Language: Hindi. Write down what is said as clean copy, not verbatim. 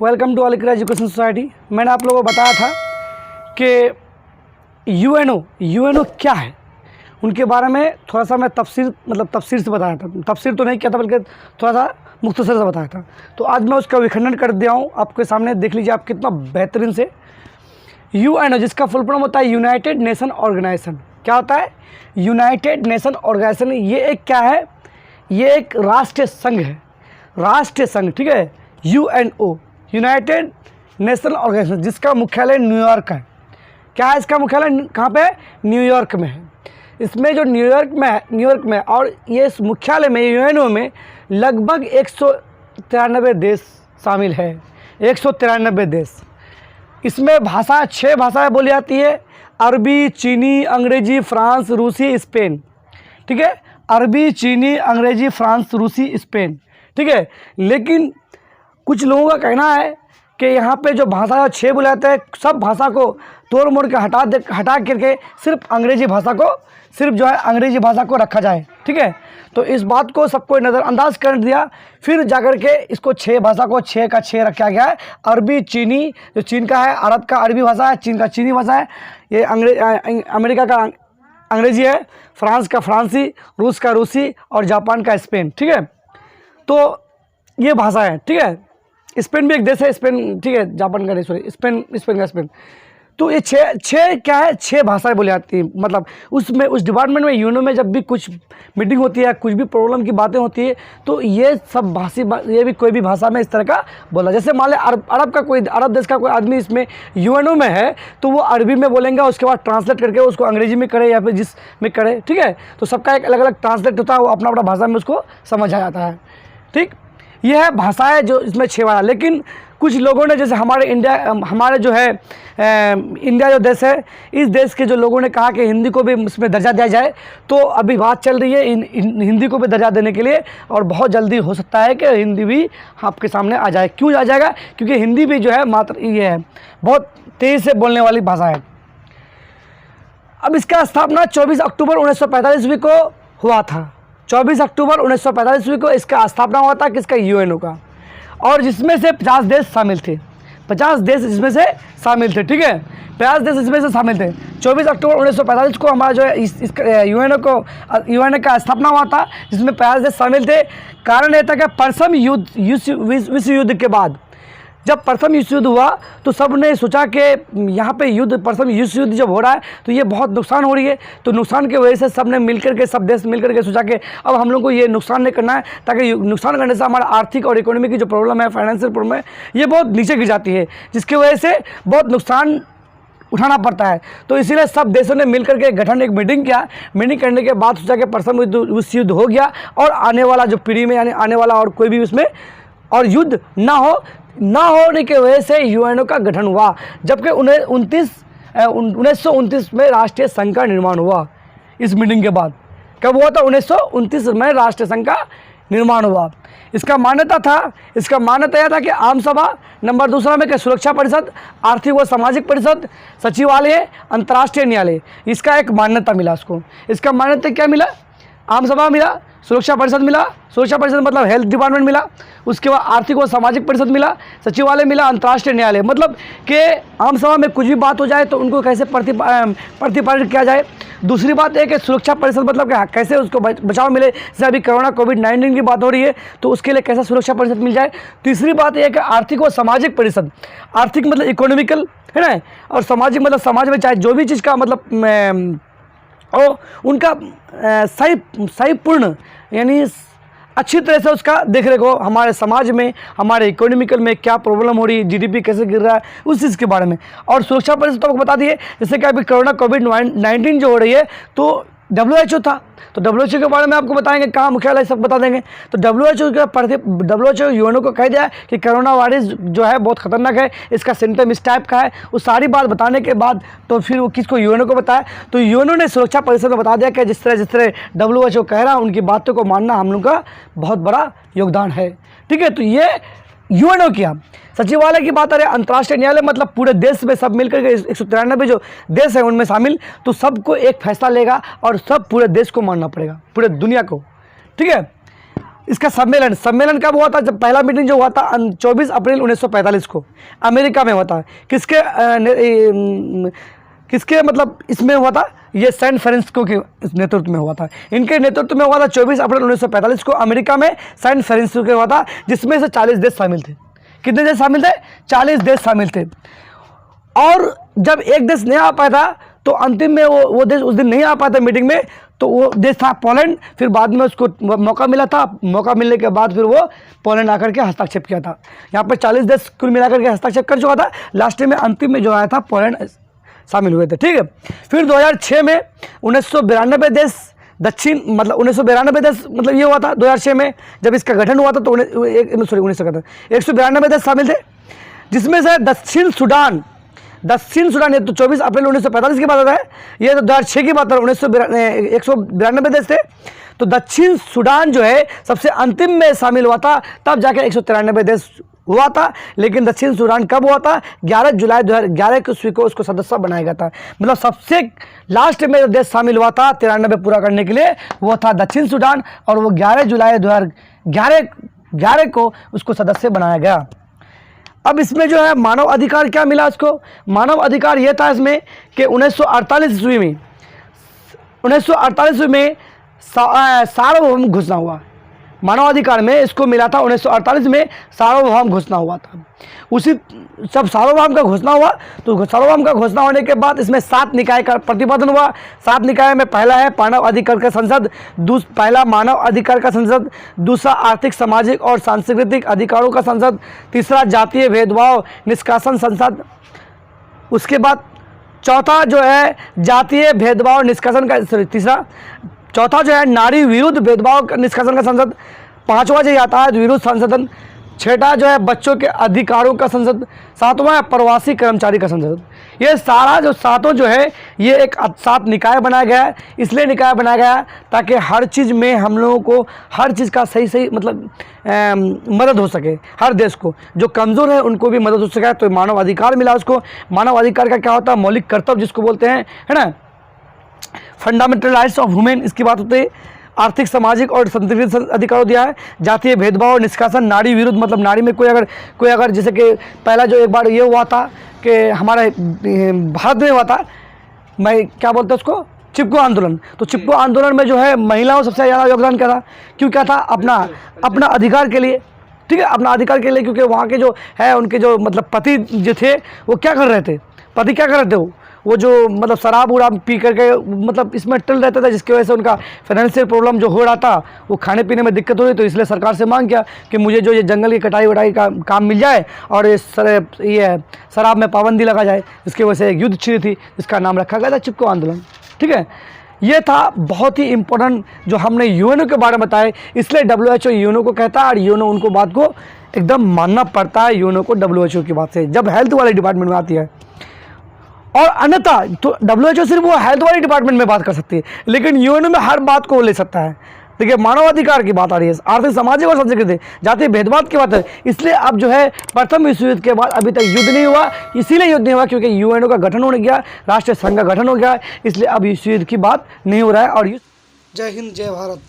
Welcome to all India education society. मैंने आप लोगों को बताया था कि यूएनओ क्या है, उनके बारे में थोड़ा सा मैं तफसीर से बताया था। तफसीर तो नहीं किया था बल्कि थोड़ा सा मुख्तसर से बताया था। तो आज मैं उसका विखंडन कर दिया हूँ आपके सामने। देख लीजिए आप कितना बेहतरीन से। यूएनओ जिसका फुल फॉर्म होता है यूनाइटेड नेशन ऑर्गेनाइजेशन। क्या होता है? United nation organisation. ये एक क्या है? ये एक राष्ट्रीय संघ है, राष्ट्रीय संघ, ठीक है। यूएनओ यूनाइटेड नेशनल ऑर्गेनाइजेशन, जिसका मुख्यालय न्यूयॉर्क है। क्या है इसका मुख्यालय? कहाँ पे? न्यूयॉर्क में है। इसमें जो न्यूयॉर्क में और ये इस मुख्यालय में यूएनओ में लगभग 193 देश शामिल है। 193 देश। इसमें भाषा 6 भाषाएं बोली जाती है। अरबी, चीनी, अंग्रेजी, फ्रांस, रूसी, स्पेन, ठीक है। अरबी, चीनी, अंग्रेजी, फ्रांस, रूसी, स्पेन, ठीक है। लेकिन कुछ लोगों का कहना है कि यहाँ पे जो भाषा 6 बुलाते हैं, सब भाषा को तोड़ मोड़ के हटा करके सिर्फ अंग्रेजी भाषा को रखा जाए, ठीक है। तो इस बात को सबको नज़रअंदाज कर दिया। फिर जाकर के इसको 6 भाषा को 6 का 6 रखा गया है। अरबी, चीनी, जो चीन का है, अरब का अरबी भाषा है, चीन का चीनी भाषा है, ये अमेरिका का अंग्रेजी है, फ्रांस का फ्रांसी, रूस का रूसी और जापान का स्पेन, ठीक है। तो ये भाषा है, ठीक है। स्पेन भी एक देश है, स्पेन, ठीक है, जापान का नहीं, सॉरी, स्पेन का स्पेन। तो ये 6 क्या है? 6 भाषाएं बोली जाती हैं। मतलब उसमें उस डिपार्टमेंट में यूएनओ में जब भी कुछ मीटिंग होती है, कुछ भी प्रॉब्लम की बातें होती है, तो ये सब ये भी कोई भी भाषा में इस तरह का बोला। जैसे मान लें अरब देश का कोई आदमी इसमें यूएनओ में है, तो वो अरबी में बोलेंगे, उसके बाद ट्रांसलेट करके उसको अंग्रेजी में करे या फिर जिस में करे, ठीक है। तो सबका एक अलग अलग ट्रांसलेट होता है, वो अपना अपना भाषा में उसको समझ आ जाता है, ठीक। यह है भाषाएं जो इसमें 6 वाला। लेकिन कुछ लोगों ने, जैसे हमारे जो है इंडिया जो देश है, इस देश के जो लोगों ने कहा कि हिंदी को भी इसमें दर्जा दिया जाए। तो अभी बात चल रही है हिंदी को भी दर्जा देने के लिए, और बहुत जल्दी हो सकता है कि हिंदी भी आपके सामने आ जाए। क्यों आ जाएगा? क्योंकि हिंदी भी जो है मात्र ये है, बहुत तेज़ी से बोलने वाली भाषा है। अब इसका स्थापना 24 अक्टूबर 1945 ईस्वी को हुआ था। 24 अक्टूबर 1945 ईस्वी को इसका स्थापना हुआ था, किसका? यूएनओ का। और जिसमें से 50 देश शामिल थे। 50 देश इसमें से शामिल थे, ठीक है। 50 देश इसमें से शामिल थे। 24 अक्टूबर 1945 को हमारा जो है यूएनओ का स्थापना हुआ था, जिसमें 50 देश शामिल थे। कारण यह था कि प्रथम विश्व युद्ध के बाद, जब प्रथम विश्व युद्ध हुआ, तो सब ने सोचा कि यहाँ पे प्रथम विश्व युद्ध जब हो रहा है तो ये बहुत नुकसान हो रही है। तो नुकसान की वजह से सब देश मिलकर के सोचा कि अब हम लोग को ये नुकसान नहीं करना है, ताकि नुकसान करने से हमारा आर्थिक और इकोनॉमी की जो प्रॉब्लम है, फाइनेंशियल प्रॉब्लम है, ये बहुत नीचे गिर जाती है, जिसकी वजह से बहुत नुकसान उठाना पड़ता है। तो इसीलिए सब देशों ने मिलकर के एक मीटिंग किया। मीटिंग करने के बाद सोचा कि प्रथम विश्व युद्ध हो गया, और आने वाला जो पीढ़ी में, यानी आने वाला और कोई भी उसमें और युद्ध ना होने की वजह से यूएनओ का गठन हुआ। जबकि 1929 में राष्ट्रीय संघ का निर्माण हुआ। इस मीटिंग के बाद कब हुआ था? 1929 में राष्ट्रीय संघ का निर्माण हुआ। इसका मान्यता यह था कि आम सभा, नंबर दूसरा में कि सुरक्षा परिषद, आर्थिक व सामाजिक परिषद, सचिवालय, अंतर्राष्ट्रीय न्यायालय, इसका एक मान्यता मिला उसको। इसका मान्यता क्या मिला? आम सभा मिला, सुरक्षा परिषद मिला, सुरक्षा परिषद मतलब हेल्थ डिपार्टमेंट मिला, उसके बाद आर्थिक व सामाजिक परिषद मिला, सचिवालय मिला, अंतर्राष्ट्रीय न्यायालय, मतलब कि आम सभा में कुछ भी बात हो जाए तो उनको कैसे प्रतिपादित किया जाए। दूसरी बात है कि सुरक्षा परिषद मतलब कि कैसे उसको बचाव मिले, जैसे अभी कोविड-19 की बात हो रही है, तो उसके लिए कैसा सुरक्षा परिषद मिल जाए। तीसरी बात यह है कि आर्थिक व सामाजिक परिषद, आर्थिक मतलब इकोनॉमिकल है ना, और सामाजिक मतलब समाज में चाहे जो भी चीज़ का मतलब और उनका सही पूर्ण, यानी अच्छी तरह से उसका देख रेख हो, हमारे समाज में, हमारे इकोनॉमिकल में क्या प्रॉब्लम हो रही है, जीडीपी कैसे गिर रहा है, उस चीज़ के बारे में। और सुरक्षा परिषद तो आपको बता दिए, जैसे कि अभी कोविड-19 जो हो रही है, तो WHO था, तो WHO के बारे में आपको बताएंगे, कहाँ मुख्यालय, सब बता देंगे। तो WHO यूएनओ को कह दिया कि कोरोना वायरस जो है बहुत खतरनाक है, इसका सिम्टम इस टाइप का है। वो सारी बात बताने के बाद तो फिर वो किसको? यूएनओ को बताया। तो यूएनओ ने सुरक्षा परिषद में बता दिया कि जिस तरह WHO कह रहा है, उनकी बातों को मानना हम लोग का बहुत बड़ा योगदान है, ठीक है। तो ये यूएनओ किया। सचिवालय की बात करें, अंतर्राष्ट्रीय न्यायालय मतलब पूरे देश में सब मिलकर के 193 जो देश है उनमें शामिल, तो सबको एक फैसला लेगा और सब पूरे देश को मानना पड़ेगा, पूरे दुनिया को, ठीक है। इसका सम्मेलन कब हुआ था? जब पहला मीटिंग जो हुआ था 24 अप्रैल 1945 को अमेरिका में हुआ था। किसके मतलब इसमें हुआ था? ये सैन फ्रांसिस्को के नेतृत्व में हुआ था। इनके नेतृत्व में हुआ था 24 अप्रैल 1945 को अमेरिका में सैन फ्रांसिस्को में हुआ था, जिसमें से 40 देश शामिल थे। कितने देश शामिल थे? 40 देश शामिल थे। और जब एक देश नहीं आ पाया था तो अंतिम में वो देश उस दिन नहीं आ पाया था मीटिंग में, तो वो देश था पोलैंड। फिर बाद में उसको मौका मिला था, मौका मिलने के बाद फिर वो पोलैंड आकर के हस्ताक्षेप किया था। यहाँ पर 40 देश कुल मिलाकर के हस्ताक्षेप कर चुका था। लास्ट में अंतिम में जो आया था पोलैंड शामिल हुए थे, ठीक है। फिर 2006 में 1992 देश दक्षिण मतलब 1992 देश मतलब ये हुआ था 2006 में जब इसका गठन हुआ था, तो 192 देश शामिल थे, जिसमें से दक्षिण सूडान ये तो 24 अप्रैल 1945 की बात है, ये तो 2006 की बात है। 192 देश थे, तो दक्षिण सूडान जो है सबसे अंतिम में शामिल हुआ था, तब जाके 193 देश हुआ था। लेकिन दक्षिण सूडान कब हुआ था? 11 जुलाई 2011 को उसको सदस्य बनाया गया था। मतलब सबसे लास्ट में जो देश शामिल हुआ था 93 पूरा करने के लिए, वो था दक्षिण सूडान, और वो 11 जुलाई 2011 को उसको सदस्य बनाया गया। अब इसमें जो है मानव अधिकार क्या मिला उसको? मानव अधिकार ये था इसमें कि 1948 ईस्वी में सार्वभौम घोषणा हुआ। मानव अधिकार में इसको मिला था 1948 में सार्वभौम घोषणा हुआ था। उसी जब सार्वभौम का घोषणा हुआ, तो सार्वभौम का घोषणा होने के बाद इसमें 7 निकाय का प्रतिपादन हुआ। 7 निकाय में पहला है मानव अधिकार का संसद, पहला मानव अधिकार का संसद, दूसरा आर्थिक सामाजिक और सांस्कृतिक अधिकारों का संसद, तीसरा जातीय भेदभाव निष्कासन संसद, उसके बाद चौथा जो है जातीय भेदभाव निष्कासन का चौथा जो है नारी विरुद्ध भेदभाव निष्कासन का संसद, पांचवा जो यातायात विरुद्ध संशोधन, छठा जो है बच्चों के अधिकारों का संसद, सातवां है प्रवासी कर्मचारी का संसद। ये सारा जो सातों जो है ये एक 7 निकाय बनाया गया है। इसलिए निकाय बनाया गया ताकि हर चीज़ में हम लोगों को हर चीज़ का सही मतलब मदद हो सके। हर देश को जो कमज़ोर है उनको भी मदद हो सके। तो मानव अधिकार मिला उसको। मानव अधिकार का क्या होता है? मौलिक कर्तव्य जिसको बोलते हैं, है ना, फंडामेंटल राइट्स ऑफ वुमेन, इसकी बात होती है। आर्थिक सामाजिक और सांस्कृतिक अधिकारों दिया है। जातीय भेदभाव और निष्कासन, नारी विरुद्ध मतलब नारी में कोई अगर जैसे कि पहला जो एक बार ये हुआ था कि हमारे भारत में हुआ था, मैं क्या बोलते हैं उसको, चिपको आंदोलन। तो चिपको आंदोलन में जो है महिलाओं सबसे ज़्यादा योगदान क्या था? क्यों क्या था? अपना अधिकार के लिए, ठीक है, अपना अधिकार के लिए। क्योंकि वहाँ के जो है उनके जो मतलब पति जो थे वो क्या कर रहे थे? पति क्या कर रहे थे? वो जो मतलब शराब उराब पी करके मतलब इसमें टल रहता था, जिसकी वजह से उनका फाइनेंशियल प्रॉब्लम जो हो रहा था, वो खाने पीने में दिक्कत हो रही। तो इसलिए सरकार से मांग किया कि मुझे जो ये जंगल की कटाई वटाई का काम मिल जाए और ये शराब में पाबंदी लगा जाए। इसकी वजह से एक युद्ध छिड़ी थी, जिसका नाम रखा गया था चिपको आंदोलन, ठीक है। ये था बहुत ही इम्पोर्टेंट जो हमने यूएनओ के बारे में बताया। इसलिए WHO यूएनओ को कहता है और यूएनओ उनको बात को एकदम मानना पड़ता है यूएनओ को WHO की बात से, जब हेल्थ वाले डिपार्टमेंट में आती है। और अन्यथा तो WHO सिर्फ वो हेल्थ वाले डिपार्टमेंट में बात कर सकती है, लेकिन यूएनओ में हर बात को ले सकता है। देखिए मानव अधिकार की बात आ रही है, आर्थिक सामाजिक और सांस्कृतिक, जातीय भेदभाव की बात है। इसलिए अब जो है प्रथम विश्व युद्ध के बाद अभी तक युद्ध नहीं हुआ। इसीलिए युद्ध नहीं हुआ क्योंकि यूएनओ का गठन होने गया, राष्ट्रीय संघ का गठन हो गया, इसलिए अब विश्व युद्ध की बात नहीं हो रहा है। और जय हिंद, जय भारत।